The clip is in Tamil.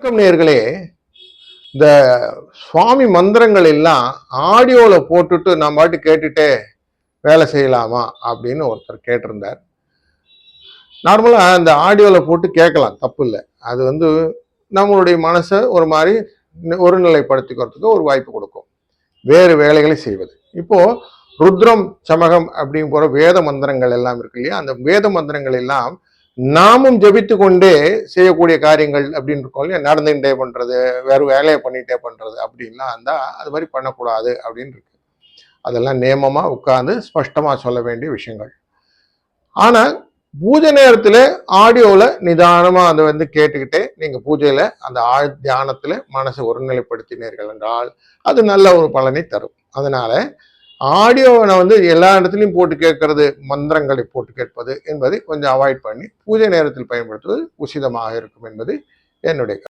வணக்கம் நேயர்களே. இந்த சுவாமி மந்திரங்கள் எல்லாம் ஆடியோல போட்டுட்டு நான் பாட்டு கேட்டுட்டே வேலை செய்யலாமா அப்படின்னு ஒருத்தர் கேட்டிருந்தார். நார்மலா அந்த ஆடியோல போட்டு கேட்கலாம், தப்பு இல்லை. அது நம்மளுடைய மனசை ஒரு மாதிரி ஒருநிலைப்படுத்திக்கிறதுக்கு ஒரு வாய்ப்பு கொடுக்கும், வேறு வேலைகளை செய்வது. இப்போ ருத்ரம் சமகம் அப்படின்னு போற வேத மந்திரங்கள் எல்லாம் இருக்கு இல்லையா, அந்த வேத மந்திரங்கள் எல்லாம் நாமும் ஜபித்து கொண்டே செய்யக்கூடிய காரியங்கள் அப்படின்னு இருக்கோம் இல்லையா, நடந்துகிட்டே பண்றது, வேற வேலையை பண்ணிட்டே பண்றது அப்படின்லாம் இருந்தா அது மாதிரி பண்ணக்கூடாது அப்படின்னு இருக்கு. அதெல்லாம் நியமமா உட்கார்ந்து ஸ்பஷ்டமா சொல்ல வேண்டிய விஷயங்கள். ஆனா பூஜை நேரத்துல ஆடியோல நிதானமா அதை கேட்டுக்கிட்டே நீங்க பூஜையில அந்த தியானத்துல மனசை ஒருநிலைப்படுத்தினீர்கள் என்றால் அது நல்ல ஒரு பலனை தரும். அதனால ஆடியோவை எல்லா இடத்துலையும் போட்டு கேட்கறது, மந்திரங்களை போட்டு கேட்பது என்பதை கொஞ்சம் அவாய்ட் பண்ணி பூஜை நேரத்தில் பயன்படுத்துவது உசிதமாக இருக்கும் என்பது என்னுடைய